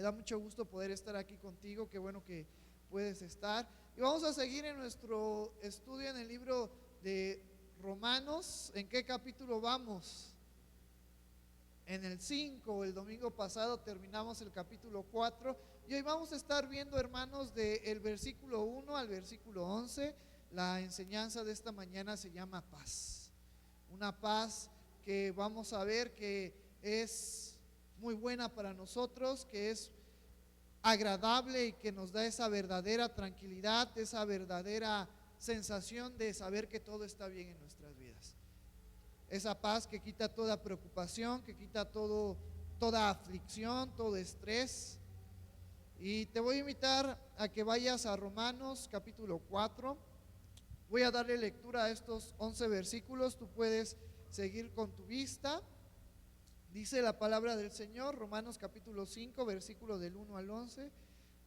da mucho gusto poder estar aquí contigo, qué bueno que puedes estar. Y vamos a seguir en nuestro estudio en el libro de Romanos. ¿En qué capítulo vamos? En el 5. El domingo pasado terminamos el capítulo 4 y hoy vamos a estar viendo, hermanos, del versículo 1 al versículo 11. La enseñanza de esta mañana se llama paz. Una paz que vamos a ver que es muy buena para nosotros, que es agradable y que nos da esa verdadera tranquilidad, esa verdadera sensación de saber que todo está bien en nuestras vidas. Esa paz que quita toda preocupación, que quita toda aflicción, todo estrés. Y te voy a invitar a que vayas a Romanos capítulo 4. Voy a darle lectura a estos 11 versículos. Tú puedes seguir con tu vista. Dice la palabra del Señor, Romanos capítulo 5, versículo del 1 al 11.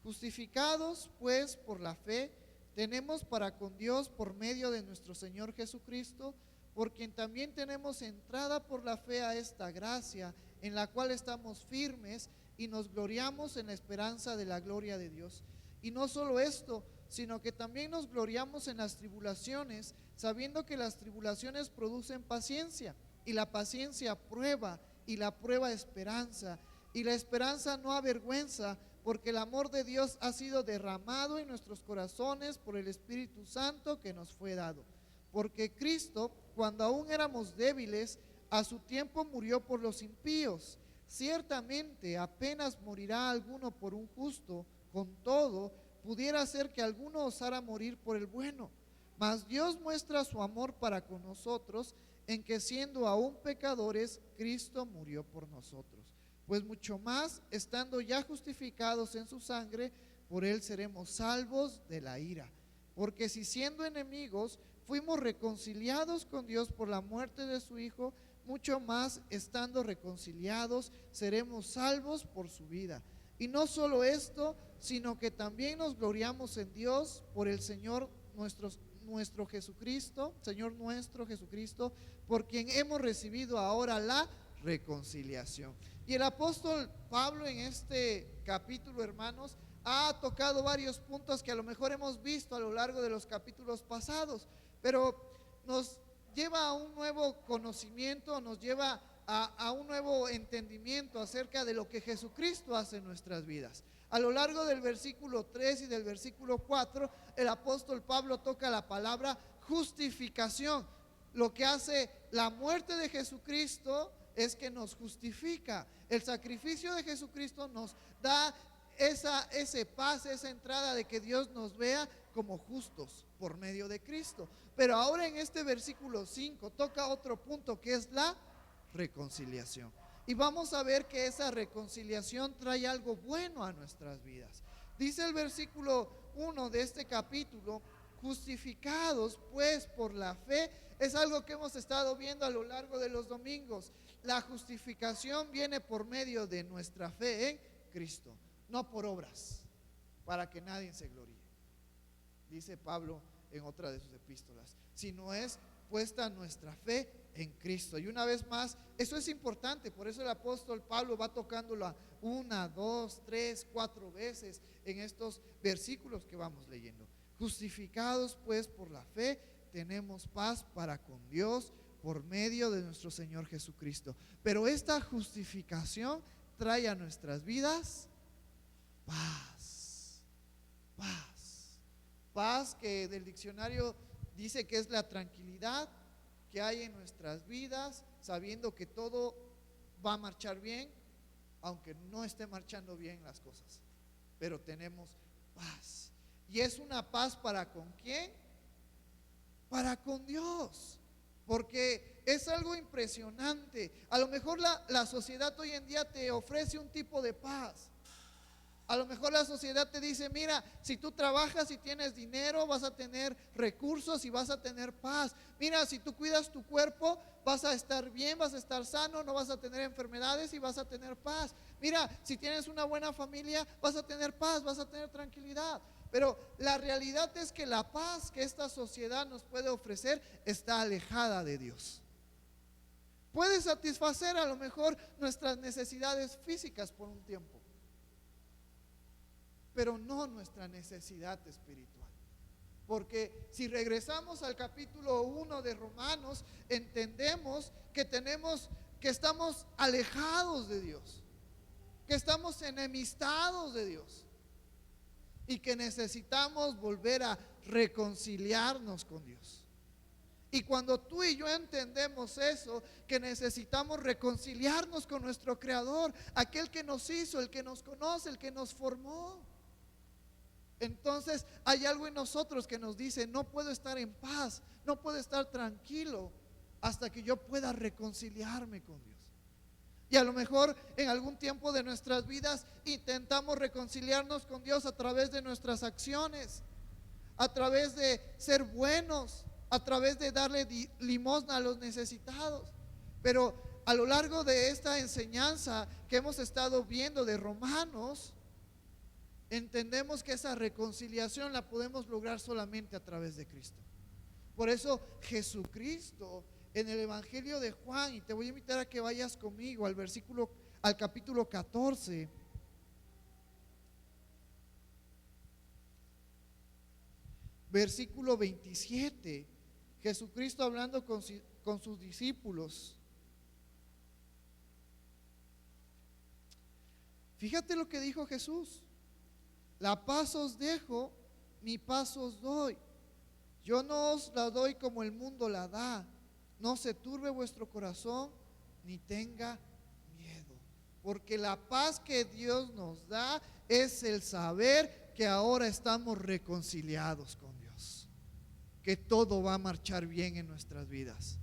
Justificados pues por la fe, tenemos para con Dios por medio de nuestro Señor Jesucristo, por quien también tenemos entrada por la fe a esta gracia, en la cual estamos firmes y nos gloriamos en la esperanza de la gloria de Dios. Y no solo esto, sino que también nos gloriamos en las tribulaciones, sabiendo que las tribulaciones producen paciencia, y la paciencia prueba, y la prueba esperanza, y la esperanza no avergüenza, porque el amor de Dios ha sido derramado en nuestros corazones por el Espíritu Santo que nos fue dado. Porque Cristo, cuando aún éramos débiles, a su tiempo murió por los impíos. Ciertamente apenas morirá alguno por un justo, con todo pudiera ser que alguno osara morir por el bueno. Mas Dios muestra su amor para con nosotros, en que siendo aún pecadores, Cristo murió por nosotros. Pues mucho más, estando ya justificados en su sangre, por él seremos salvos de la ira. Porque si siendo enemigos fuimos reconciliados con Dios por la muerte de su Hijo, mucho más, estando reconciliados, seremos salvos por su vida. Y no solo esto, sino que también nos gloriamos en Dios por el Señor nuestro Jesucristo, Señor nuestro Jesucristo, por quien hemos recibido ahora la reconciliación. Y el apóstol Pablo en este capítulo, hermanos, ha tocado varios puntos que a lo mejor hemos visto a lo largo de los capítulos pasados, pero nos lleva a un nuevo conocimiento, nos lleva a un nuevo entendimiento acerca de lo que Jesucristo hace en nuestras vidas. A lo largo del versículo 3 y del versículo 4, el apóstol Pablo toca la palabra justificación. Lo que hace la muerte de Jesucristo es que nos justifica. El sacrificio de Jesucristo nos da ese pase, esa entrada de que Dios nos vea como justos por medio de Cristo. Pero ahora en este versículo 5 toca otro punto, que es la reconciliación. Y vamos a ver que esa reconciliación trae algo bueno a nuestras vidas. Dice el versículo 1 de este capítulo: justificados pues por la fe. Es algo que hemos estado viendo a lo largo de los domingos. La justificación viene por medio de nuestra fe en Cristo, no por obras, para que nadie se gloríe, dice Pablo en otra de sus epístolas, sino es puesta nuestra fe en Cristo. Y una vez más, eso es importante, por eso el apóstol Pablo va tocándolo 1, 2, 3, 4 veces en estos versículos que vamos leyendo. Justificados pues por la fe, tenemos paz para con Dios por medio de nuestro Señor Jesucristo. Pero esta justificación trae a nuestras vidas paz. Paz que del diccionario dice que es la tranquilidad que hay en nuestras vidas, sabiendo que todo va a marchar bien, aunque no esté marchando bien las cosas, pero tenemos paz. Y es una paz para ¿con quién? Para con Dios. Porque es algo impresionante. A lo mejor la sociedad hoy en día te ofrece un tipo de paz. A lo mejor la sociedad te dice: mira, si tú trabajas y tienes dinero, vas a tener recursos y vas a tener paz. Mira, si tú cuidas tu cuerpo, vas a estar bien, vas a estar sano, no vas a tener enfermedades y vas a tener paz. Mira, si tienes una buena familia, vas a tener paz, vas a tener tranquilidad. Pero la realidad es que la paz que esta sociedad nos puede ofrecer está alejada de Dios. Puede satisfacer a lo mejor nuestras necesidades físicas por un tiempo, pero no nuestra necesidad espiritual. Porque si regresamos al capítulo 1 de Romanos, entendemos que estamos alejados de Dios, que estamos enemistados de Dios y que necesitamos volver a reconciliarnos con Dios. Y cuando tú y yo entendemos eso, que necesitamos reconciliarnos con nuestro Creador, aquel que nos hizo, el que nos conoce, el que nos formó, entonces hay algo en nosotros que nos dice: no puedo estar en paz, no puedo estar tranquilo hasta que yo pueda reconciliarme con Dios. Y a lo mejor en algún tiempo de nuestras vidas intentamos reconciliarnos con Dios a través de nuestras acciones, a través de ser buenos, a través de darle limosna a los necesitados. Pero a lo largo de esta enseñanza que hemos estado viendo de Romanos, entendemos que esa reconciliación la podemos lograr solamente a través de Cristo. Por eso Jesucristo en el Evangelio de Juan, y te voy a invitar a que vayas conmigo al capítulo 14. Versículo 27. Jesucristo hablando con sus discípulos. Fíjate lo que dijo Jesús: la paz os dejo, mi paz os doy. Yo no os la doy como el mundo la da. No se turbe vuestro corazón, ni tenga miedo. Porque la paz que Dios nos da es el saber que ahora estamos reconciliados con Dios, que todo va a marchar bien en nuestras vidas,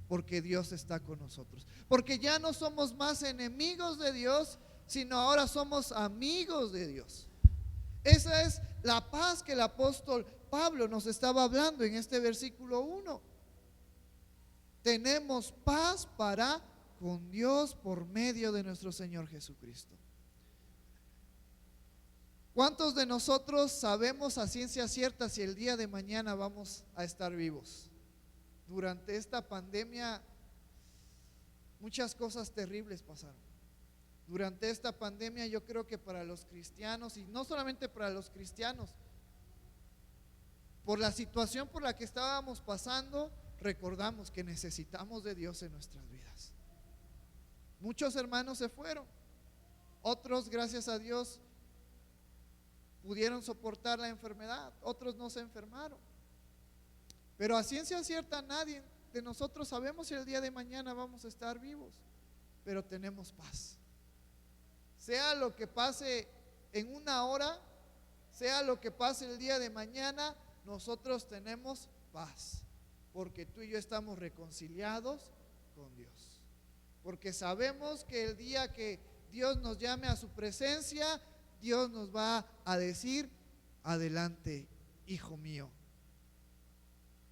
porque Dios está con nosotros. Porque ya no somos más enemigos de Dios, sino ahora somos amigos de Dios. Esa es la paz que el apóstol Pablo nos estaba hablando en este versículo 1. Tenemos paz para con Dios por medio de nuestro Señor Jesucristo. ¿Cuántos de nosotros sabemos a ciencia cierta si el día de mañana vamos a estar vivos? Durante esta pandemia muchas cosas terribles pasaron. Durante esta pandemia yo creo que para los cristianos, y no solamente para los cristianos, por la situación por la que estábamos pasando, recordamos que necesitamos de Dios en nuestras vidas. Muchos hermanos se fueron, otros, gracias a Dios, pudieron soportar la enfermedad, otros no se enfermaron. Pero a ciencia cierta nadie de nosotros sabemos si el día de mañana vamos a estar vivos, pero tenemos paz. Sea lo que pase en una hora, sea lo que pase el día de mañana, nosotros tenemos paz, porque tú y yo estamos reconciliados con Dios. Porque sabemos que el día que Dios nos llame a su presencia, Dios nos va a decir: adelante, hijo mío.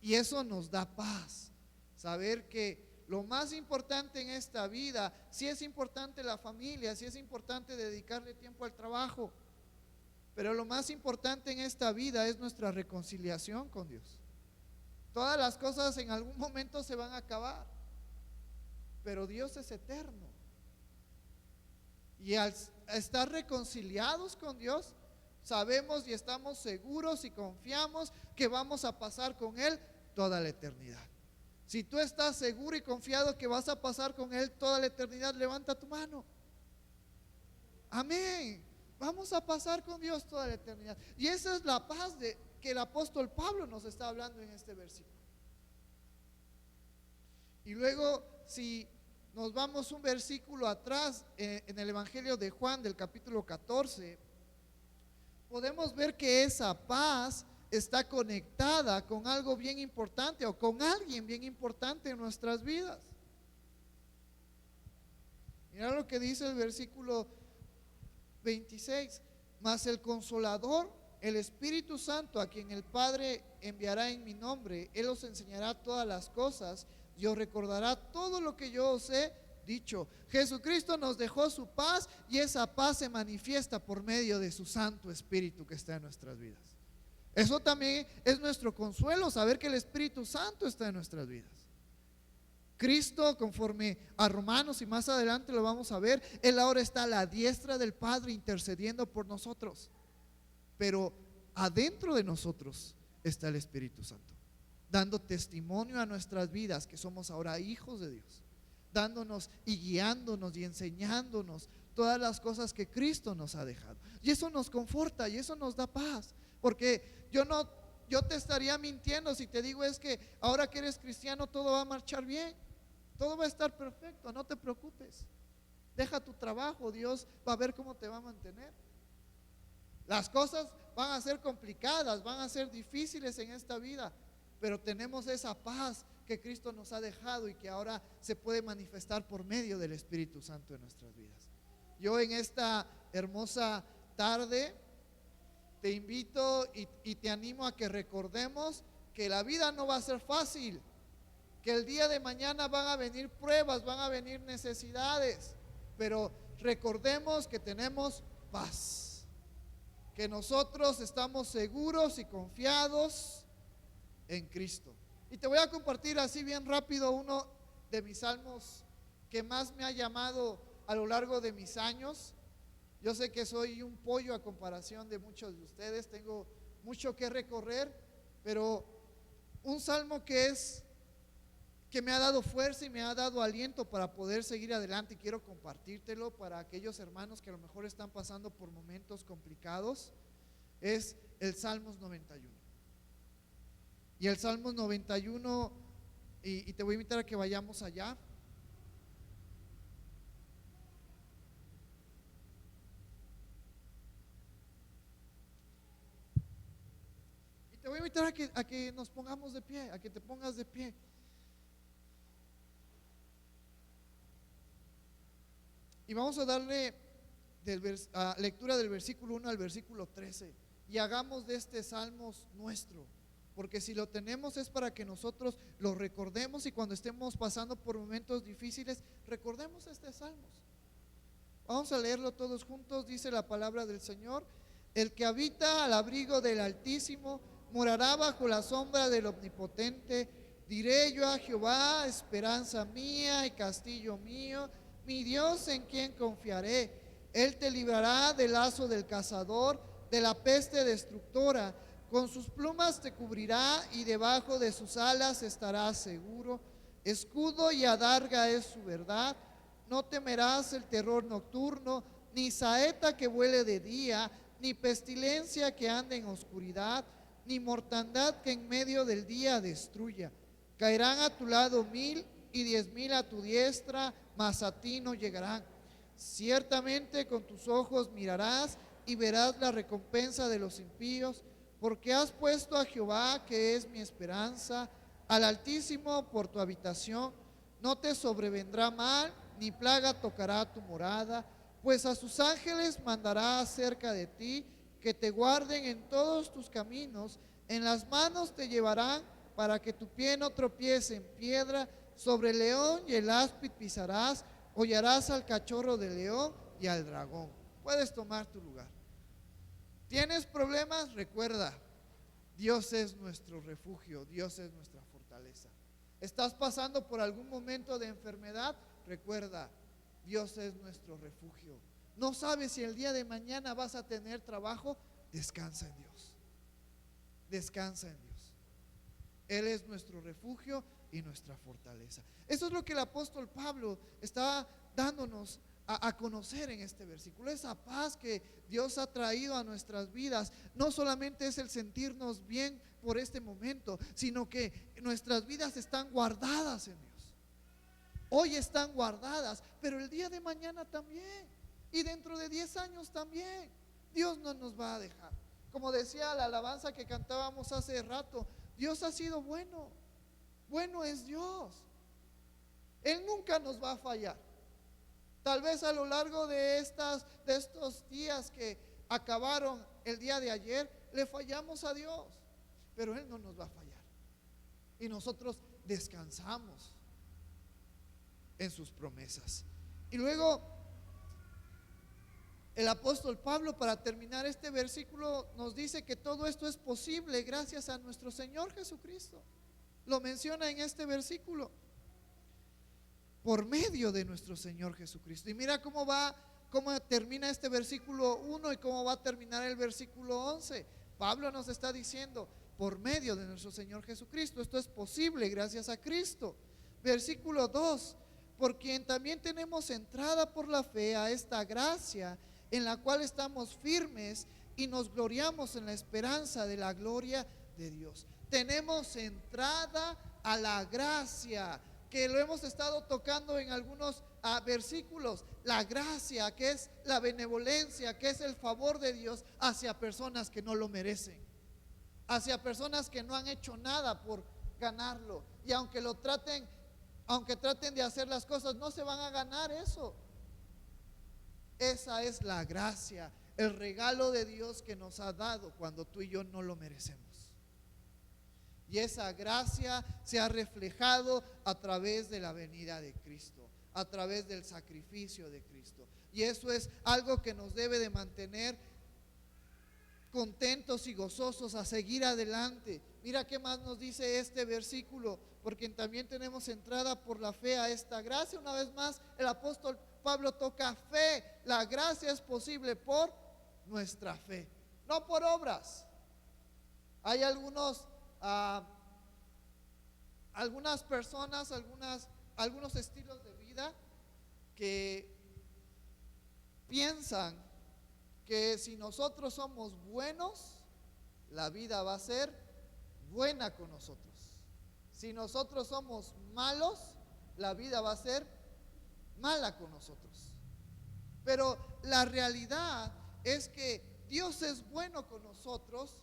Y eso nos da paz, saber que lo más importante en esta vida, sí es importante la familia, sí es importante dedicarle tiempo al trabajo, pero lo más importante en esta vida es nuestra reconciliación con Dios. Todas las cosas en algún momento se van a acabar, pero Dios es eterno. Y al estar reconciliados con Dios, sabemos y estamos seguros y confiamos que vamos a pasar con Él toda la eternidad. Si tú estás seguro y confiado que vas a pasar con Él toda la eternidad, levanta tu mano. Amén. Vamos a pasar con Dios toda la eternidad. Y esa es la paz que el apóstol Pablo nos está hablando en este versículo. Y luego, si nos vamos un versículo atrás, en el Evangelio de Juan del capítulo 14, podemos ver que esa paz está conectada con algo bien importante, o con alguien bien importante en nuestras vidas. Mira lo que dice el versículo 26: mas el Consolador, el Espíritu Santo, a quien el Padre enviará en mi nombre, Él os enseñará todas las cosas y os recordará todo lo que yo os he dicho. Jesucristo nos dejó su paz, y esa paz se manifiesta por medio de su Santo Espíritu que está en nuestras vidas. Eso también es nuestro consuelo, saber que el Espíritu Santo está en nuestras vidas. Cristo, conforme a Romanos, y más adelante lo vamos a ver, Él ahora está a la diestra del Padre intercediendo por nosotros. pero adentro de nosotros está el Espíritu Santo, dando testimonio a nuestras vidas que somos ahora hijos de Dios, dándonos y guiándonos y enseñándonos todas las cosas que Cristo nos ha dejado. Y eso nos conforta y eso nos da paz, porque yo te estaría mintiendo si te digo es que ahora que eres cristiano todo va a marchar bien, todo va a estar perfecto, no te preocupes. Deja tu trabajo, Dios va a ver cómo te va a mantener. Las cosas van a ser complicadas, van a ser difíciles en esta vida, pero tenemos esa paz que Cristo nos ha dejado y que ahora se puede manifestar por medio del Espíritu Santo en nuestras vidas. Yo en esta hermosa tarde te invito y te animo a que recordemos que la vida no va a ser fácil, que el día de mañana van a venir pruebas, van a venir necesidades, pero recordemos que tenemos paz, que nosotros estamos seguros y confiados en Cristo. Y te voy a compartir así bien rápido uno de mis salmos que más me ha llamado a lo largo de mis años. Yo sé que soy un pollo a comparación de muchos de ustedes, tengo mucho que recorrer, pero un salmo que me ha dado fuerza y me ha dado aliento para poder seguir adelante, y quiero compartírtelo para aquellos hermanos que a lo mejor están pasando por momentos complicados. Es el Salmos 91. Y el Salmos 91, y te voy a invitar a que vayamos allá. Y te voy a invitar a que nos pongamos de pie, a que te pongas de pie. Y vamos a darle lectura del versículo 1 al versículo 13. Y hagamos de este Salmos nuestro, porque si lo tenemos es para que nosotros lo recordemos y cuando estemos pasando por momentos difíciles, recordemos este Salmos. Vamos a leerlo todos juntos. Dice la palabra del Señor: el que habita al abrigo del Altísimo morará bajo la sombra del Omnipotente. Diré yo a Jehová, esperanza mía y castillo mío, mi Dios en quien confiaré. Él te librará del lazo del cazador, de la peste destructora. Con sus plumas te cubrirá y debajo de sus alas estarás seguro. Escudo y adarga es su verdad. No temerás el terror nocturno, ni saeta que vuele de día, ni pestilencia que ande en oscuridad, ni mortandad que en medio del día destruya. Caerán a tu lado 1000 y 10,000 a tu diestra, mas a ti no llegarán. Ciertamente con tus ojos mirarás y verás la recompensa de los impíos, porque has puesto a Jehová, que es mi esperanza, al Altísimo por tu habitación. No te sobrevendrá mal, ni plaga tocará tu morada, pues a sus ángeles mandará acerca de ti, que te guarden en todos tus caminos. En las manos te llevarán, para que tu pie no tropiece en piedra. Sobre el león y el áspid pisarás, hollarás al cachorro del león y al dragón. Puedes tomar tu lugar. ¿Tienes problemas? Recuerda, Dios es nuestro refugio, Dios es nuestra fortaleza. ¿Estás pasando por algún momento de enfermedad? Recuerda, Dios es nuestro refugio. ¿No sabes si el día de mañana vas a tener trabajo? Descansa en Dios. Descansa en Dios. Él es nuestro refugio y nuestra fortaleza. Eso es lo que el apóstol Pablo está dándonos a conocer en este versículo. Esa paz que Dios ha traído a nuestras vidas no solamente es el sentirnos bien por este momento, sino que nuestras vidas están guardadas en Dios. Hoy están guardadas, pero el día de mañana también, y dentro de 10 años también. Dios no nos va a dejar. Como decía la alabanza que cantábamos hace rato, Dios ha sido bueno. Bueno es Dios. Él nunca nos va a fallar. Tal vez a lo largo de estos días que acabaron el día de ayer, le fallamos a Dios, pero Él no nos va a fallar. Y nosotros descansamos en sus promesas. Y luego el apóstol Pablo, para terminar este versículo, nos dice que todo esto es posible gracias a nuestro Señor Jesucristo. Lo menciona en este versículo: por medio de nuestro Señor Jesucristo. Y mira cómo va cómo termina este versículo 1 y cómo va a terminar el versículo 11. Pablo nos está diciendo, por medio de nuestro Señor Jesucristo, esto es posible gracias a Cristo. Versículo 2, por quien también tenemos entrada por la fe a esta gracia, en la cual estamos firmes y nos gloriamos en la esperanza de la gloria de Dios. Tenemos entrada a la gracia, que lo hemos estado tocando en algunos versículos. La gracia, que es la benevolencia, que es el favor de Dios hacia personas que no lo merecen, hacia personas que no han hecho nada por ganarlo, y aunque traten de hacer las cosas, no se van a ganar eso. Esa es la gracia, el regalo de Dios que nos ha dado cuando tú y yo no lo merecemos. Y esa gracia se ha reflejado a través de la venida de Cristo, a través del sacrificio de Cristo. Y eso es algo que nos debe de mantener contentos y gozosos a seguir adelante. Mira qué más nos dice este versículo, porque también tenemos entrada por la fe a esta gracia. Una vez más, el apóstol Pablo toca fe. La gracia es posible por nuestra fe, no por obras. Hay algunas personas, algunos estilos de vida que piensan que si nosotros somos buenos, la vida va a ser buena con nosotros. Si nosotros somos malos, la vida va a ser mala con nosotros. Pero la realidad es que Dios es bueno con nosotros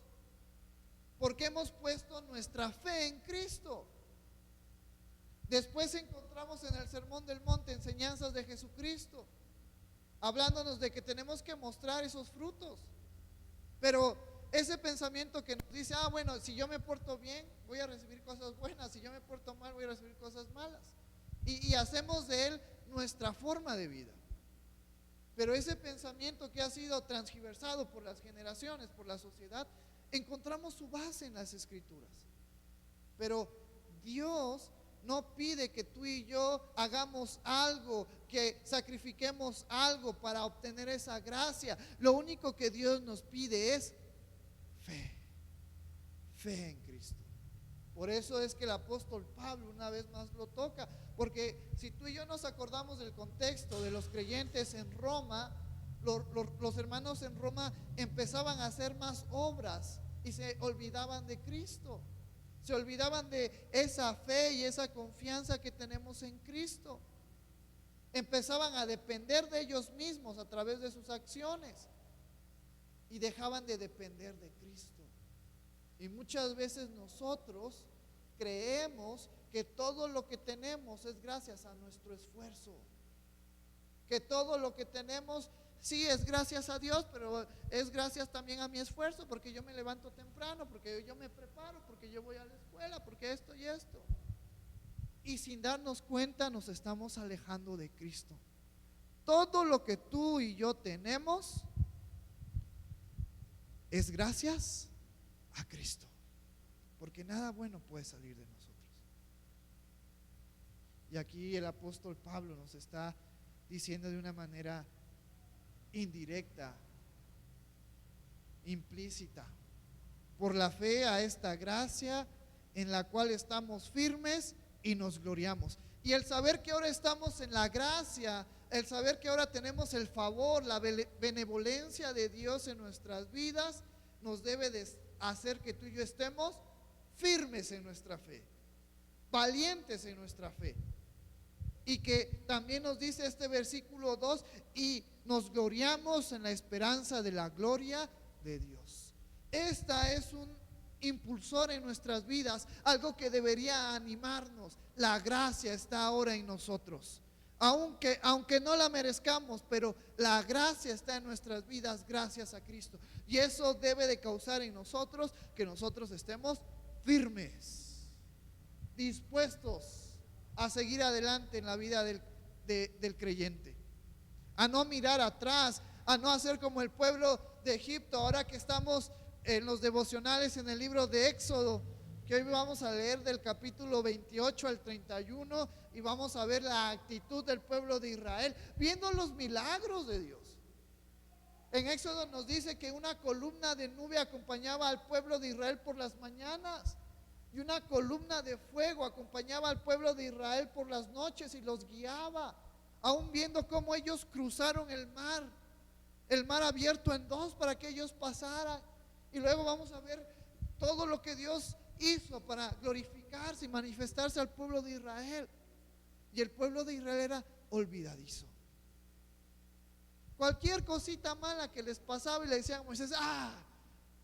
porque hemos puesto nuestra fe en Cristo. Después encontramos en el Sermón del Monte enseñanzas de Jesucristo, hablándonos de que tenemos que mostrar esos frutos. Pero ese pensamiento que nos dice, bueno, si yo me porto bien, voy a recibir cosas buenas, si yo me porto mal, voy a recibir cosas malas. Y hacemos de él nuestra forma de vida. Pero ese pensamiento que ha sido transgiversado por las generaciones, por la sociedad, encontramos su base en las Escrituras. Pero Dios no pide que tú y yo hagamos algo, que sacrifiquemos algo para obtener esa gracia. Lo único que Dios nos pide es fe en Cristo. Por eso es que el apóstol Pablo una vez más lo toca, porque si tú y yo nos acordamos del contexto de los creyentes en Roma, los hermanos en Roma empezaban a hacer más obras y se olvidaban de Cristo, se olvidaban de esa fe y esa confianza que tenemos en Cristo. Empezaban a depender de ellos mismos a través de sus acciones y dejaban de depender de Cristo. Y muchas veces nosotros creemos que todo lo que tenemos es gracias a nuestro esfuerzo, que todo lo que tenemos sí es gracias a Dios, pero es gracias también a mi esfuerzo, porque yo me levanto temprano, porque yo me preparo, porque yo voy a la escuela, porque esto y esto. Y sin darnos cuenta nos estamos alejando de Cristo. Todo lo que tú y yo tenemos es gracias a Cristo, porque nada bueno puede salir de nosotros. Y aquí el apóstol Pablo nos está diciendo de una manera indirecta, implícita, por la fe a esta gracia en la cual estamos firmes y nos gloriamos. Y el saber que ahora estamos en la gracia, el saber que ahora tenemos el favor, la benevolencia de Dios en nuestras vidas, nos debe de hacer que tú y yo estemos firmes en nuestra fe, valientes en nuestra fe. Y que también nos dice este versículo 2, y nos gloriamos en la esperanza de la gloria de Dios. Esta es un impulsor en nuestras vidas, algo que debería animarnos. La gracia está ahora en nosotros, aunque no la merezcamos, pero la gracia está en nuestras vidas gracias a Cristo. Y eso debe de causar en nosotros que nosotros estemos firmes, dispuestos a seguir adelante en la vida del creyente, a no mirar atrás, a no hacer como el pueblo de Egipto. Ahora que estamos en los devocionales en el libro de Éxodo, que hoy vamos a leer del capítulo 28 al 31 y vamos a ver la actitud del pueblo de Israel, viendo los milagros de Dios. En Éxodo nos dice que una columna de nube acompañaba al pueblo de Israel por las mañanas y una columna de fuego acompañaba al pueblo de Israel por las noches y los guiaba, aún viendo cómo ellos cruzaron el mar abierto en dos para que ellos pasaran. Y luego vamos a ver todo lo que Dios hizo para glorificarse y manifestarse al pueblo de Israel. Y el pueblo de Israel era olvidadizo. Cualquier cosita mala que les pasaba y le decían a Moisés: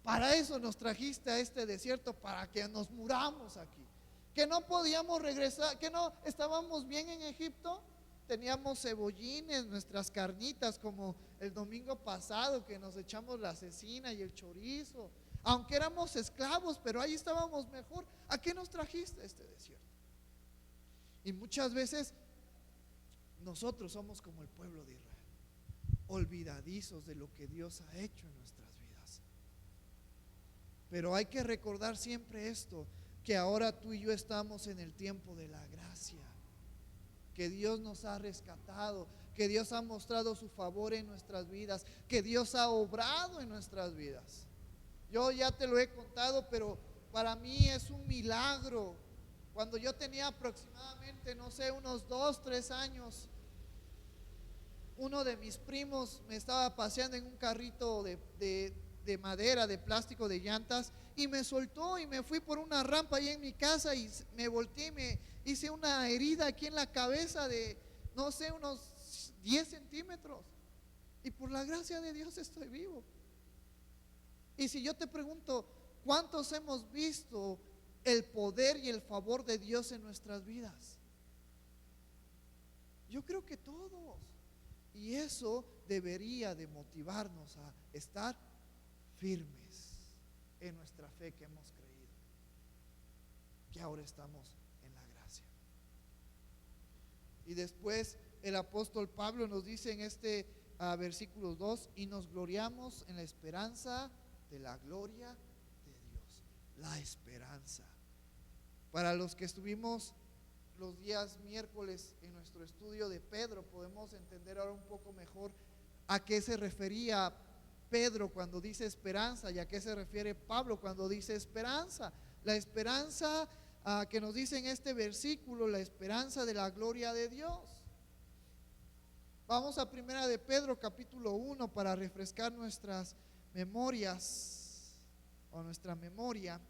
para eso nos trajiste a este desierto, para que nos muramos aquí, que no podíamos regresar, que no estábamos bien en Egipto. Teníamos cebollines, nuestras carnitas, como el domingo pasado que nos echamos la cecina y el chorizo, aunque éramos esclavos, pero ahí estábamos mejor. ¿A qué nos trajiste a este desierto? Y muchas veces nosotros somos como el pueblo de Israel, olvidadizos de lo que Dios ha hecho en nuestras vidas. Pero hay que recordar siempre esto, que ahora tú y yo estamos en el tiempo de la gracia, que Dios nos ha rescatado, que Dios ha mostrado su favor en nuestras vidas, que Dios ha obrado en nuestras vidas. Yo ya te lo he contado, pero para mí es un milagro. Cuando yo tenía aproximadamente, no sé, unos 2, 3 años, uno de mis primos me estaba paseando en un carrito de madera, de plástico, de llantas, y me soltó y me fui por una rampa ahí en mi casa y me volteé y me hice una herida aquí en la cabeza de, no sé, unos 10 centímetros. Y por la gracia de Dios estoy vivo. Y si yo te pregunto, ¿cuántos hemos visto el poder y el favor de Dios en nuestras vidas? Yo creo que todos. Y eso debería de motivarnos a estar firmes en nuestra fe que hemos creído, que ahora estamos en la gracia. Y después el apóstol Pablo nos dice en este versículo 2: y nos gloriamos en la esperanza de la gloria de Dios. La esperanza. Para los que estuvimos los días miércoles en nuestro estudio de Pedro, podemos entender ahora un poco mejor a qué se refería Pedro cuando dice esperanza y a qué se refiere Pablo cuando dice esperanza. La esperanza que nos dice en este versículo, la esperanza de la gloria de Dios. Vamos a primera de Pedro capítulo 1 para refrescar nuestras memorias o nuestra memoria.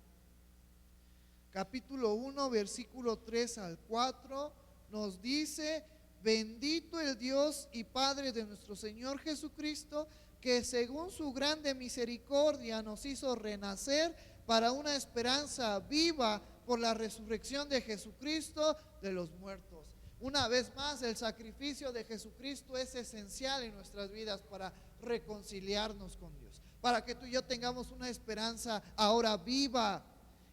Capítulo 1, versículo 3 al 4 nos dice: bendito el Dios y Padre de nuestro Señor Jesucristo, que según su grande misericordia nos hizo renacer para una esperanza viva por la resurrección de Jesucristo de los muertos. Una vez más, el sacrificio de Jesucristo es esencial en nuestras vidas para reconciliarnos con Dios, para que tú y yo tengamos una esperanza ahora viva.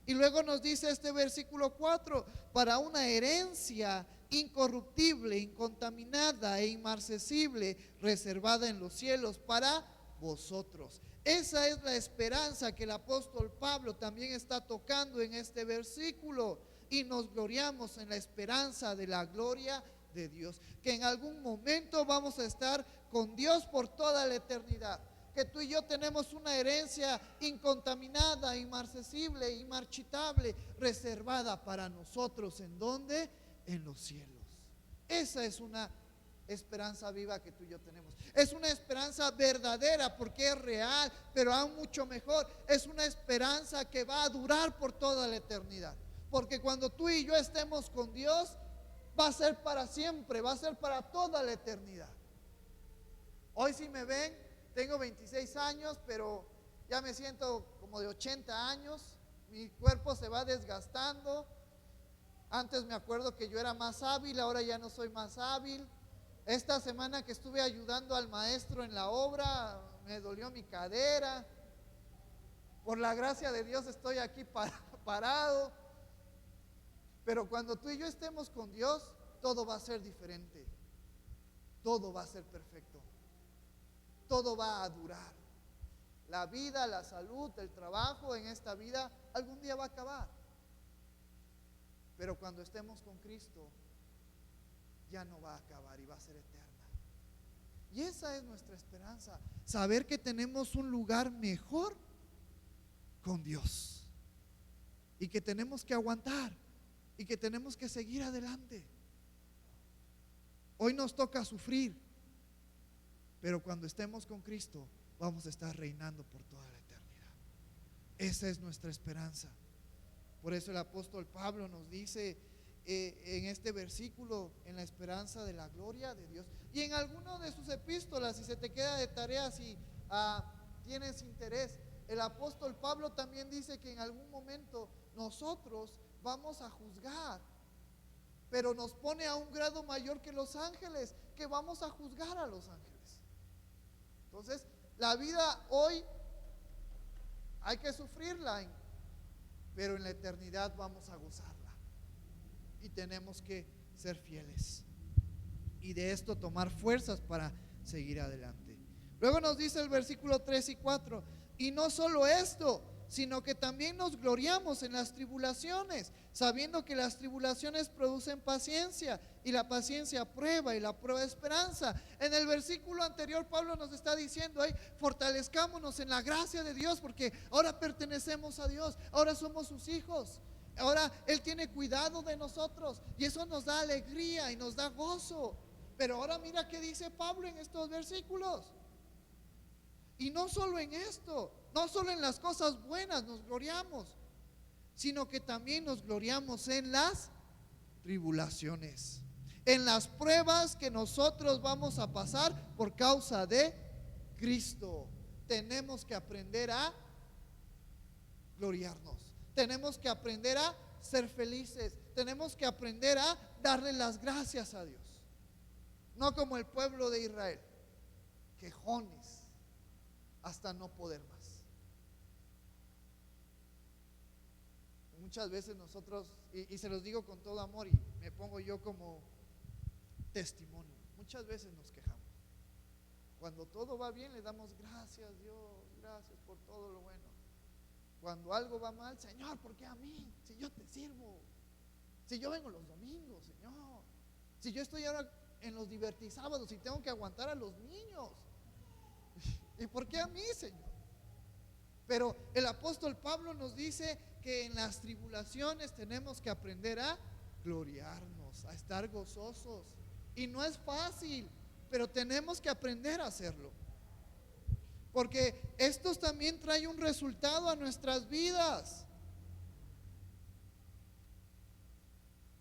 Y luego nos dice este versículo 4: para una herencia incorruptible, incontaminada e inmarcesible, reservada en los cielos para vosotros. Esa es la esperanza que el apóstol Pablo también está tocando en este versículo. Y nos gloriamos en la esperanza de la gloria de Dios, que en algún momento vamos a estar con Dios por toda la eternidad, que tú y yo tenemos una herencia incontaminada, inmarcesible, inmarchitable, reservada para nosotros. ¿En dónde? En los cielos. Esa es una esperanza viva que tú y yo tenemos. Es una esperanza verdadera porque es real, pero aún mucho mejor, es una esperanza que va a durar por toda la eternidad. Porque cuando tú y yo estemos con Dios, va a ser para siempre, va a ser para toda la eternidad. Hoy si me ven, tengo 26 años, pero ya me siento como de 80 años. Mi cuerpo se va desgastando. Antes me acuerdo que yo era más hábil, ahora ya no soy más hábil. Esta semana que estuve ayudando al maestro en la obra, me dolió mi cadera. Por la gracia de Dios estoy aquí parado. Pero cuando tú y yo estemos con Dios, todo va a ser diferente. Todo va a ser perfecto. Todo va a durar. La vida, la salud, el trabajo en esta vida algún día va a acabar. Pero cuando estemos con Cristo, ya no va a acabar y va a ser eterna. Y esa es nuestra esperanza, saber que tenemos un lugar mejor con Dios y que tenemos que aguantar y que tenemos que seguir adelante. Hoy nos toca sufrir, pero cuando estemos con Cristo vamos a estar reinando por toda la eternidad. Esa es nuestra esperanza. Por eso el apóstol Pablo nos dice en este versículo, en la esperanza de la gloria de Dios. Y en alguno de sus epístolas, si se te queda de tarea, si tienes interés, el apóstol Pablo también dice que en algún momento nosotros vamos a juzgar, pero nos pone a un grado mayor que los ángeles, que vamos a juzgar a los ángeles. Entonces, la vida hoy hay que sufrirla, pero en la eternidad vamos a gozarla. Y tenemos que ser fieles y de esto tomar fuerzas para seguir adelante. Luego nos dice el versículo 3 y 4: y no solo esto, sino que también nos gloriamos en las tribulaciones, sabiendo que las tribulaciones producen paciencia, y la paciencia prueba, y la prueba esperanza. En el versículo anterior Pablo nos está diciendo: fortalezcámonos en la gracia de Dios, porque ahora pertenecemos a Dios, ahora somos sus hijos, ahora Él tiene cuidado de nosotros, y eso nos da alegría y nos da gozo. Pero ahora mira qué dice Pablo en estos versículos. Y no solo en esto, no solo en las cosas buenas nos gloriamos, sino que también nos gloriamos en las tribulaciones, en las pruebas que nosotros vamos a pasar por causa de Cristo. Tenemos que aprender a gloriarnos, tenemos que aprender a ser felices, tenemos que aprender a darle las gracias a Dios. No como el pueblo de Israel, quejones hasta no poder más. Muchas veces nosotros, y se los digo con todo amor, y me pongo yo como testimonio, muchas veces nos quejamos. Cuando todo va bien le damos gracias Dios, gracias por todo lo bueno. Cuando algo va mal: Señor, ¿por qué a mí? Si yo te sirvo, si yo vengo los domingos, Señor, si yo estoy ahora en los divertisábados y tengo que aguantar a los niños, ¿y por qué a mí, Señor? Pero el apóstol Pablo nos dice que en las tribulaciones tenemos que aprender a gloriarnos, a estar gozosos. Y no es fácil, pero tenemos que aprender a hacerlo, porque esto también trae un resultado a nuestras vidas.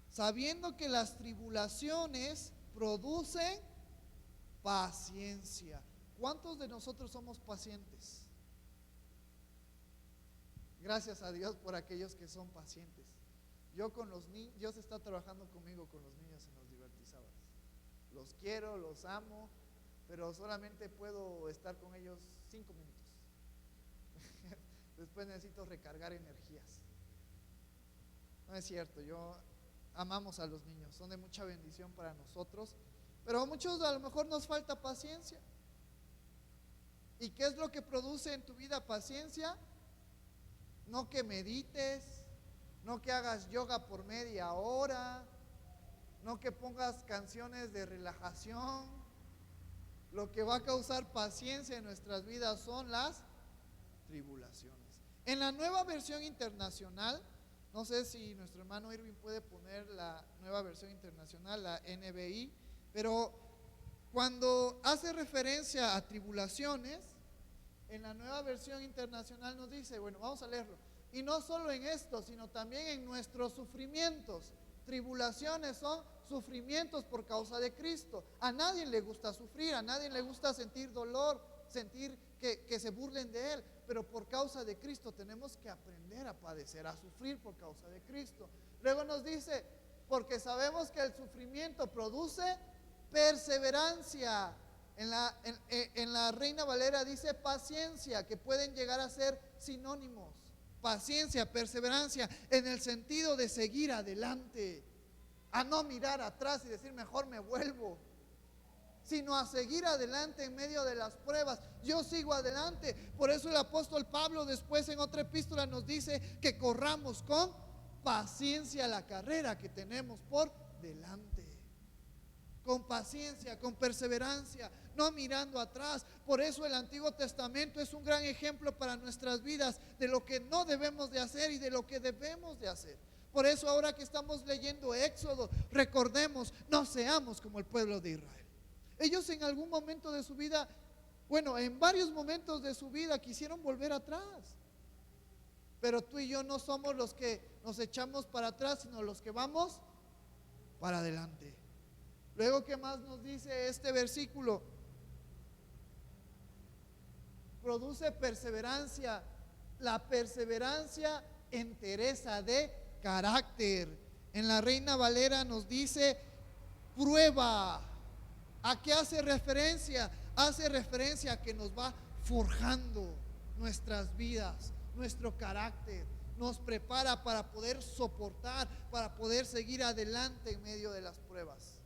Sabiendo que las tribulaciones producen paciencia. ¿Cuántos de nosotros somos pacientes? Gracias a Dios por aquellos que son pacientes. Yo con los niños, Dios está trabajando conmigo con los niños en los divertisábados. Los quiero, los amo, pero solamente puedo estar con ellos 5 minutos. Después necesito recargar energías. No es cierto, amamos a los niños, son de mucha bendición para nosotros, pero a muchos a lo mejor nos falta paciencia. ¿Y qué es lo que produce en tu vida paciencia? No que medites, no que hagas yoga por media hora, no que pongas canciones de relajación. Lo que va a causar paciencia en nuestras vidas son las tribulaciones. En la Nueva Versión Internacional, no sé si nuestro hermano Irving puede poner la Nueva Versión Internacional, la NBI, pero cuando hace referencia a tribulaciones, en la Nueva Versión Internacional nos dice, bueno, vamos a leerlo: y no solo en esto, sino también en nuestros sufrimientos. Tribulaciones son sufrimientos por causa de Cristo. A nadie le gusta sufrir, a nadie le gusta sentir dolor, sentir que se burlen de Él, pero por causa de Cristo tenemos que aprender a padecer, a sufrir por causa de Cristo. Luego nos dice, porque sabemos que el sufrimiento produce perseverancia. En la Reina Valera dice paciencia, que pueden llegar a ser sinónimos. Paciencia, perseverancia, en el sentido de seguir adelante, a no mirar atrás y decir mejor me vuelvo, sino a seguir adelante en medio de las pruebas. Yo sigo adelante. Por eso el apóstol Pablo después en otra epístola nos dice que corramos con paciencia la carrera que tenemos por delante. Con paciencia, con perseverancia, no mirando atrás. Por eso el Antiguo Testamento es un gran ejemplo para nuestras vidas de lo que no debemos de hacer y de lo que debemos de hacer. Por eso ahora que estamos leyendo Éxodo, recordemos, no seamos como el pueblo de Israel. Ellos en algún momento de su vida, bueno, en varios momentos de su vida quisieron volver atrás. Pero tú y yo no somos los que nos echamos para atrás, sino los que vamos para adelante. Luego, ¿qué más nos dice este versículo? Produce perseverancia. La perseverancia, entereza de carácter. En la Reina Valera nos dice prueba. ¿A qué hace referencia? Hace referencia a que nos va forjando nuestras vidas, nuestro carácter. Nos prepara para poder soportar, para poder seguir adelante en medio de las pruebas.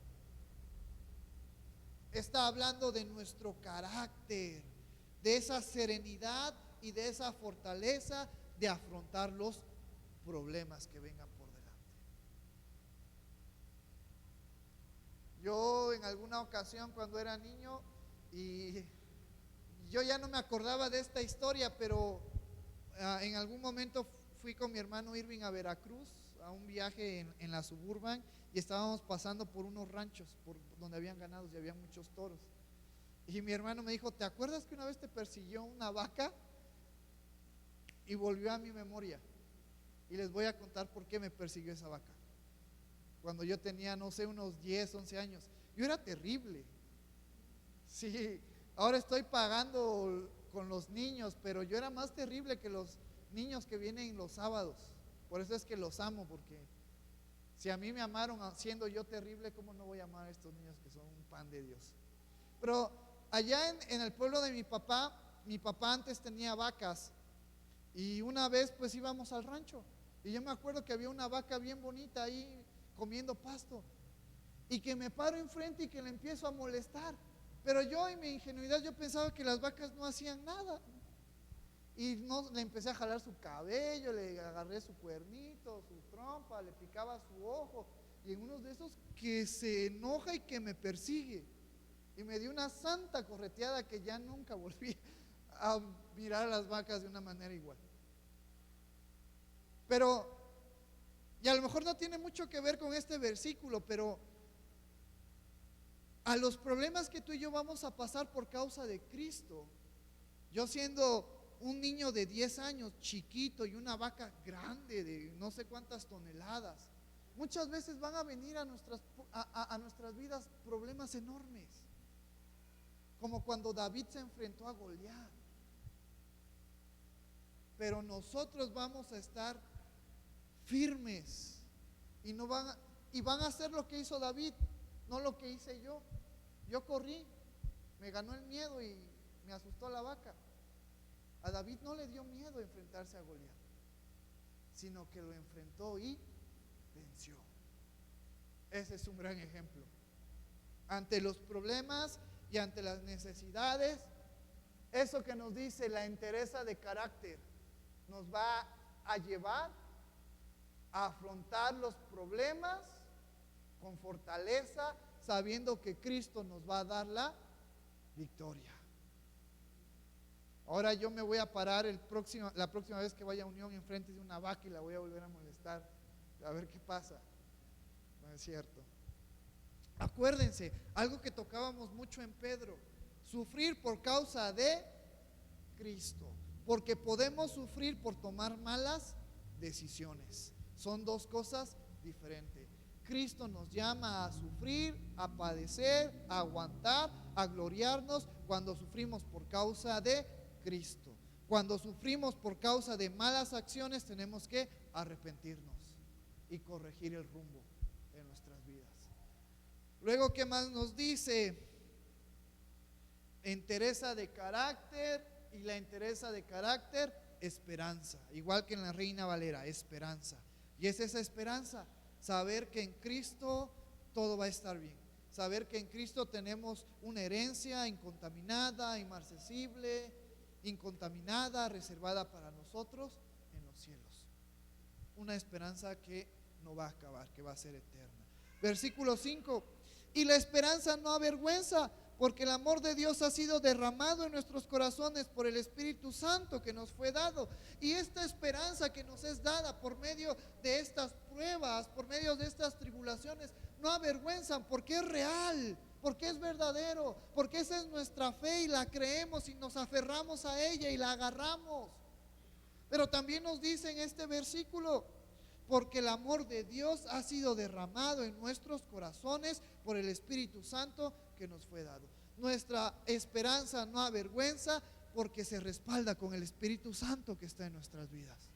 Está hablando de nuestro carácter, de esa serenidad y de esa fortaleza de afrontar los problemas que vengan por delante. Yo en alguna ocasión cuando era niño, y yo ya no me acordaba de esta historia, pero en algún momento fui con mi hermano Irving a Veracruz a un viaje en la Suburban, y estábamos pasando por unos ranchos por donde habían ganados y había muchos toros. Y mi hermano me dijo, ¿te acuerdas que una vez te persiguió una vaca? Y volvió a mi memoria. Y les voy a contar por qué me persiguió esa vaca. Cuando yo tenía, no sé, unos 10, 11 años. Yo era terrible. Sí, ahora estoy pagando con los niños, pero yo era más terrible que los niños que vienen los sábados. Por eso es que los amo, porque si a mí me amaron siendo yo terrible, ¿cómo no voy a amar a estos niños que son un pan de Dios? Pero allá en el pueblo de mi papá antes tenía vacas, y una vez pues íbamos al rancho, y yo me acuerdo que había una vaca bien bonita ahí comiendo pasto, y que me paro enfrente y que le empiezo a molestar. Pero yo en mi ingenuidad yo pensaba que las vacas no hacían nada. Y no, le empecé a jalar su cabello, le agarré su cuernito, su trompa, le picaba su ojo. Y en uno de esos que se enoja y que me persigue. Y me dio una santa correteada que ya nunca volví a mirar a las vacas de una manera igual. Pero, y a lo mejor no tiene mucho que ver con este versículo, pero a los problemas que tú y yo vamos a pasar por causa de Cristo, yo siendo un niño de 10 años, chiquito, y una vaca grande de no sé cuántas toneladas, muchas veces van a venir a nuestras vidas problemas enormes, como cuando David se enfrentó a Goliat. Pero nosotros vamos a estar firmes y van a hacer lo que hizo David, no lo que hice yo. Yo corrí, me ganó el miedo y me asustó la vaca. A David no le dio miedo enfrentarse a Goliat, sino que lo enfrentó y venció. Ese es un gran ejemplo. Ante los problemas y ante las necesidades, eso que nos dice la entereza de carácter nos va a llevar a afrontar los problemas con fortaleza, sabiendo que Cristo nos va a dar la victoria. Ahora yo me voy a parar la próxima vez que vaya a Unión enfrente de una vaca y la voy a volver a molestar, a ver qué pasa. No es cierto. Acuérdense, algo que tocábamos mucho en Pedro: sufrir por causa de Cristo, porque podemos sufrir por tomar malas decisiones. Son dos cosas diferentes. Cristo nos llama a sufrir, a padecer, a aguantar, a gloriarnos cuando sufrimos por causa de Cristo. Cuando sufrimos por causa de malas acciones, tenemos que arrepentirnos y corregir el rumbo de nuestras vidas. Luego, ¿qué más nos dice? Entereza de carácter, y la entereza de carácter, esperanza. Igual que en la Reina Valera, esperanza. Y es esa esperanza, saber que en Cristo todo va a estar bien. Saber que en Cristo tenemos una herencia incontaminada, inmarcesible, incontaminada, reservada para nosotros en los cielos. una esperanza que no va a acabar, que va a ser eterna. Versículo 5: y la esperanza no avergüenza, porque el amor de Dios ha sido derramado en nuestros corazones por el Espíritu Santo que nos fue dado. Y esta esperanza que nos es dada por medio de estas pruebas, por medio de estas tribulaciones, no avergüenzan, porque es real, porque es verdadero, porque esa es nuestra fe y la creemos y nos aferramos a ella y la agarramos. Pero también nos dice en este versículo: porque el amor de Dios ha sido derramado en nuestros corazones por el Espíritu Santo que nos fue dado. Nuestra esperanza no avergüenza, porque se respalda con el Espíritu Santo que está en nuestras vidas.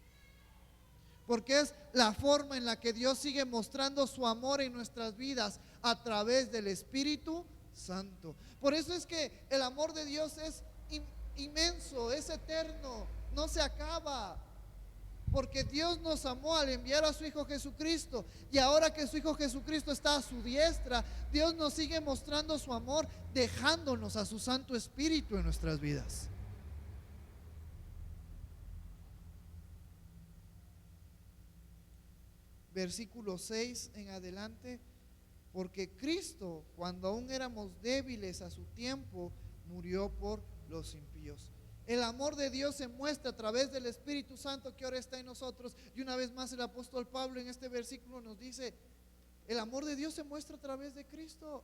Porque es la forma en la que Dios sigue mostrando su amor en nuestras vidas, a través del Espíritu Santo. Por eso es que el amor de Dios es inmenso, es eterno, no se acaba. Porque Dios nos amó al enviar a su Hijo Jesucristo. Y ahora que su Hijo Jesucristo está a su diestra, Dios nos sigue mostrando su amor, dejándonos a su Santo Espíritu en nuestras vidas. Versículo 6 en adelante: porque Cristo, cuando aún éramos débiles a su tiempo, murió por los impíos. El amor de Dios se muestra a través del Espíritu Santo que ahora está en nosotros. Y una vez más el apóstol Pablo en este versículo nos dice: el amor de Dios se muestra a través de Cristo.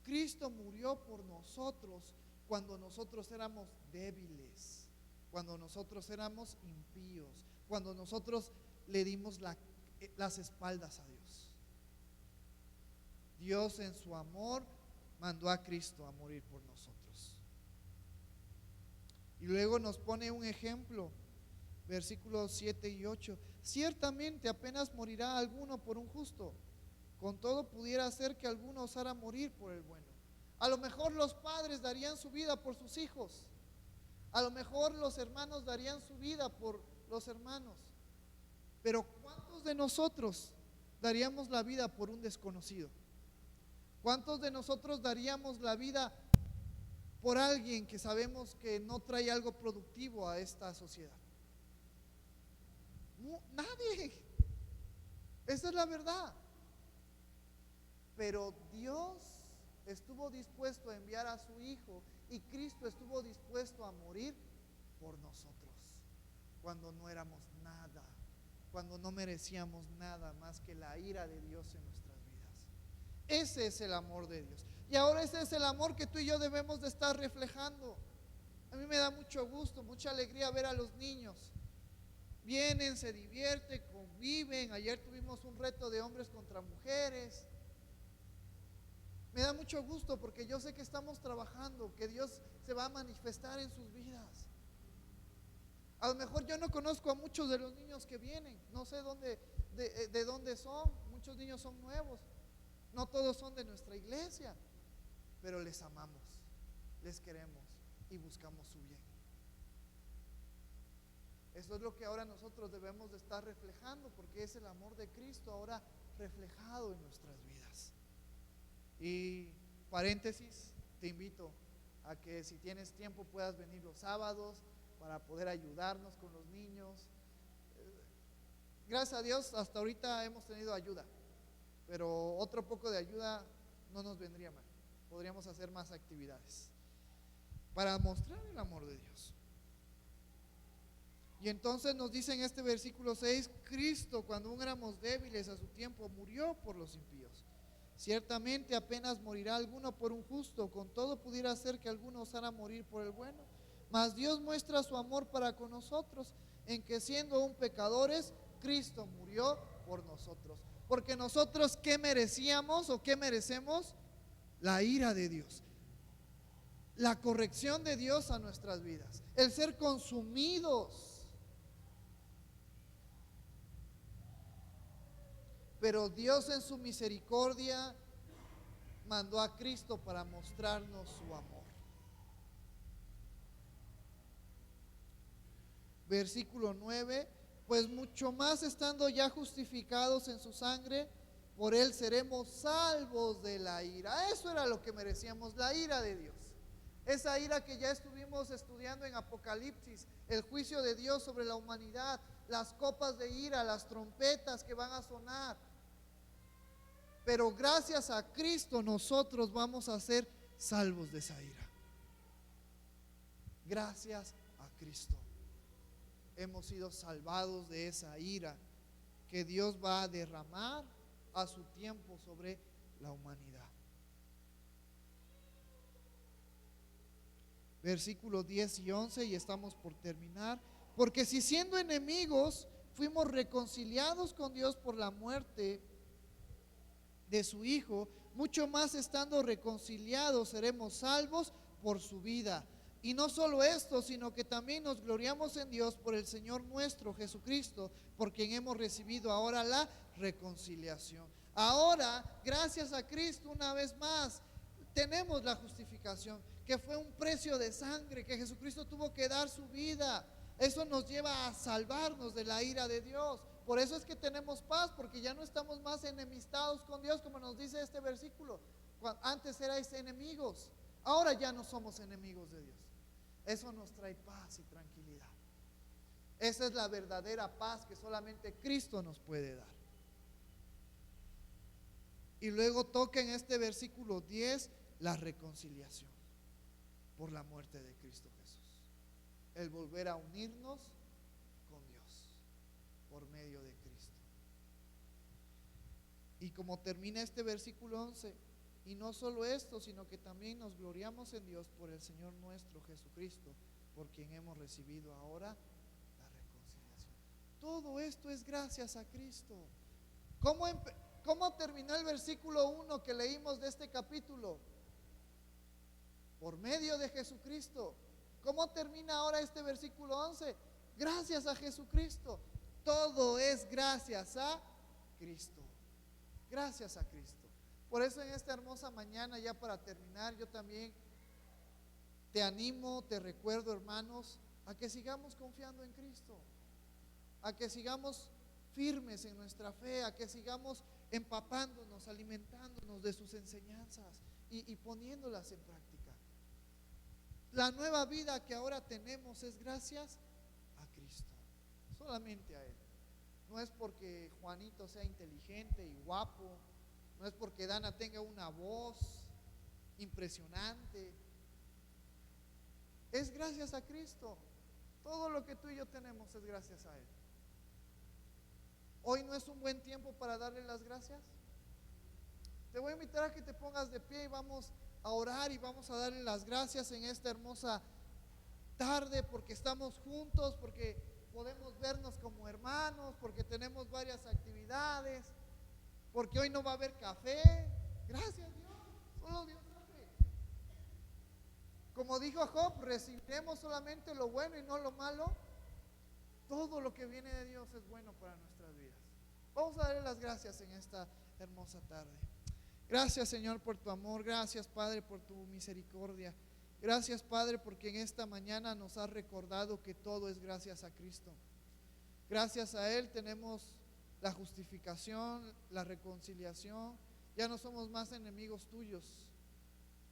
Cristo murió por nosotros cuando nosotros éramos débiles, cuando nosotros éramos impíos, cuando nosotros le dimos las espaldas a Dios. Dios en su amor mandó a Cristo a morir por nosotros. Y luego nos pone un ejemplo, versículos 7 y 8: ciertamente apenas morirá alguno por un justo, con todo pudiera ser que alguno osara morir por el bueno. A lo mejor los padres darían su vida por sus hijos, a lo mejor los hermanos darían su vida por los hermanos, pero ¿cuántos de nosotros daríamos la vida por un desconocido? ¿Cuántos de nosotros daríamos la vida por alguien que sabemos que no trae algo productivo a esta sociedad? No, nadie. Esa es la verdad. Pero Dios estuvo dispuesto a enviar a su Hijo, y Cristo estuvo dispuesto a morir por nosotros cuando no éramos nada, cuando no merecíamos nada más que la ira de Dios en nuestras vidas. Ese es el amor de Dios. Y ahora ese es el amor que tú y yo debemos de estar reflejando. A mí me da mucho gusto, mucha alegría ver a los niños. Vienen, se divierten, conviven. Ayer tuvimos un reto de hombres contra mujeres. Me da mucho gusto porque yo sé que estamos trabajando, que Dios se va a manifestar en sus vidas. A lo mejor yo no conozco a muchos de los niños que vienen, no sé de dónde son. Muchos niños son nuevos, no todos son de nuestra iglesia, pero les amamos, les queremos y buscamos su bien. Eso es lo que ahora nosotros debemos de estar reflejando, porque es el amor de Cristo ahora reflejado en nuestras vidas. Y paréntesis, te invito a que si tienes tiempo puedas venir los sábados para poder ayudarnos con los niños. Gracias a Dios hasta ahorita hemos tenido ayuda, pero otro poco de ayuda no nos vendría mal. Podríamos hacer más actividades para mostrar el amor de Dios. Y entonces nos dice en este versículo 6: Cristo, cuando aún éramos débiles a su tiempo, murió por los impíos. Ciertamente apenas morirá alguno por un justo, con todo pudiera ser que alguno osara morir por el bueno. Mas Dios muestra su amor para con nosotros, en que siendo aún pecadores, Cristo murió por nosotros. Porque nosotros, ¿qué merecíamos o qué merecemos? La ira de Dios, la corrección de Dios a nuestras vidas, el ser consumidos. Pero Dios en su misericordia mandó a Cristo para mostrarnos su amor. Versículo 9: pues mucho más estando ya justificados en su sangre, por él seremos salvos de la ira. Eso era lo que merecíamos, la ira de Dios. Esa ira que ya estuvimos estuvimos estudiando en Apocalipsis, el juicio de Dios sobre la humanidad, las copas de ira, las trompetas que van a sonar. Pero gracias a Cristo nosotros vamos a ser salvos de esa ira. Gracias a Cristo hemos sido salvados de esa ira que Dios va a derramar a su tiempo sobre la humanidad. Versículos 10 y 11, y estamos por terminar. Porque si siendo enemigos fuimos reconciliados con Dios por la muerte de su Hijo, mucho más estando reconciliados seremos salvos por su vida. Y no solo esto, sino que también nos gloriamos en Dios por el Señor nuestro Jesucristo, por quien hemos recibido ahora la reconciliación. Ahora, gracias a Cristo, una vez más, tenemos la justificación, que fue un precio de sangre, que Jesucristo tuvo que dar su vida. Eso nos lleva a salvarnos de la ira de Dios. Por eso es que tenemos paz, porque ya no estamos más enemistados con Dios, como nos dice este versículo. Antes erais enemigos, ahora ya no somos enemigos de Dios. Eso nos trae paz y tranquilidad. Esa es la verdadera paz que solamente Cristo nos puede dar. Y luego toca en este versículo 10 la reconciliación por la muerte de Cristo Jesús. El volver a unirnos con Dios por medio de Cristo. Y como termina este versículo 11, y no solo esto, sino que también nos gloriamos en Dios por el Señor nuestro Jesucristo, por quien hemos recibido ahora la reconciliación. Todo esto es gracias a Cristo. ¿Cómo terminó el versículo 1 que leímos de este capítulo? Por medio de Jesucristo. ¿Cómo termina ahora este versículo 11? Gracias a Jesucristo. Todo es gracias a Cristo. Gracias a Cristo. Por eso en esta hermosa mañana, ya para terminar, yo también te animo, te recuerdo, hermanos, a que sigamos confiando en Cristo, a que sigamos firmes en nuestra fe, a que sigamos empapándonos, alimentándonos de sus enseñanzas y poniéndolas en práctica. La nueva vida que ahora tenemos es gracias a Cristo, solamente a Él. No es porque Juanito sea inteligente y guapo, no es porque Dana tenga una voz impresionante. Es gracias a Cristo. Todo lo que tú y yo tenemos es gracias a Él. ¿Hoy no es un buen tiempo para darle las gracias? Te voy a invitar a que te pongas de pie y vamos a orar y vamos a darle las gracias en esta hermosa tarde, porque estamos juntos, porque podemos vernos como hermanos, porque tenemos varias actividades, porque hoy no va a haber café. Gracias Dios, solo Dios sabe. Como dijo Job, recibiremos solamente lo bueno y no lo malo. Todo lo que viene de Dios es bueno para nuestras vidas. Vamos a darle las gracias en esta hermosa tarde. Gracias Señor por tu amor, gracias Padre por tu misericordia. Gracias Padre porque en esta mañana nos has recordado que todo es gracias a Cristo. Gracias a Él tenemos la justificación, la reconciliación. Ya no somos más enemigos tuyos,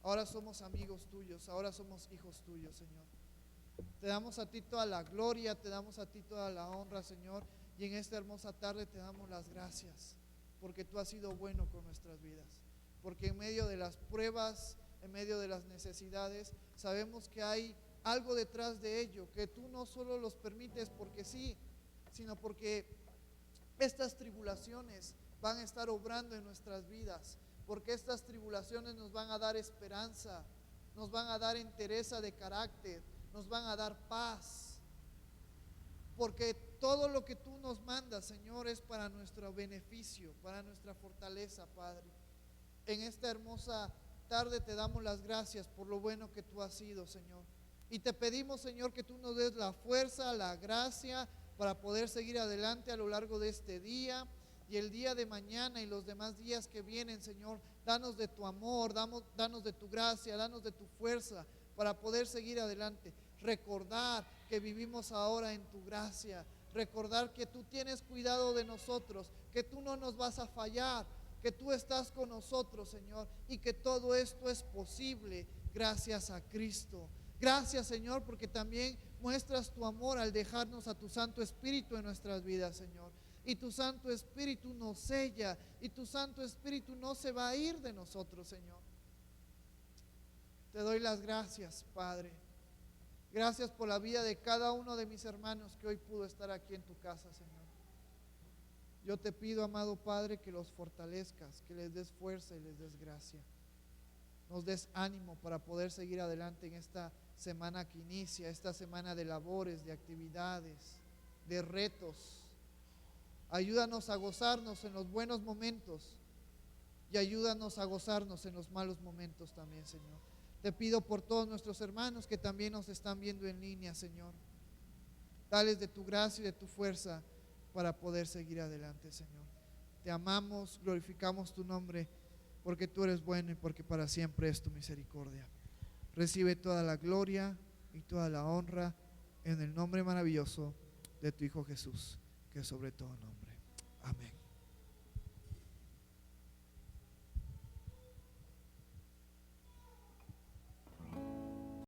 ahora somos amigos tuyos, ahora somos hijos tuyos, Señor. Te damos a ti toda la gloria, te damos a ti toda la honra, Señor, y en esta hermosa tarde te damos las gracias, porque tú has sido bueno con nuestras vidas, porque en medio de las pruebas, en medio de las necesidades, sabemos que hay algo detrás de ello, que tú no solo los permites porque sí, sino porque estas tribulaciones van a estar obrando en nuestras vidas, porque estas tribulaciones nos van a dar esperanza, nos van a dar entereza de carácter, nos van a dar paz, porque todo lo que tú nos mandas, Señor, es para nuestro beneficio, para nuestra fortaleza, Padre. En esta hermosa tarde te damos las gracias por lo bueno que tú has sido, Señor, y te pedimos, Señor, que tú nos des la fuerza, la gracia para poder seguir adelante a lo largo de este día y el día de mañana y los demás días que vienen, Señor. Danos de tu amor, danos de tu gracia, danos de tu fuerza para poder seguir adelante. Recordar que vivimos ahora en tu gracia, recordar que tú tienes cuidado de nosotros, que tú no nos vas a fallar, que tú estás con nosotros, Señor, y que todo esto es posible gracias a Cristo. Gracias, Señor, porque también muestras tu amor al dejarnos a tu Santo Espíritu en nuestras vidas, Señor. Y tu Santo Espíritu nos sella, y tu Santo Espíritu no se va a ir de nosotros, Señor. Te doy las gracias, Padre. Gracias por la vida de cada uno de mis hermanos que hoy pudo estar aquí en tu casa, Señor. Yo te pido, amado Padre, que los fortalezcas, que les des fuerza y les des gracia. Nos des ánimo para poder seguir adelante en esta semana que inicia, esta semana de labores, de actividades, de retos. Ayúdanos a gozarnos en los buenos momentos y ayúdanos a gozarnos en los malos momentos también, Señor. Te pido por todos nuestros hermanos que también nos están viendo en línea, Señor. Dales de tu gracia y de tu fuerza para poder seguir adelante, Señor. Te amamos, glorificamos tu nombre, porque tú eres bueno y porque para siempre es tu misericordia. Recibe toda la gloria y toda la honra en el nombre maravilloso de tu Hijo Jesús, que es sobre todo nombre. Amén.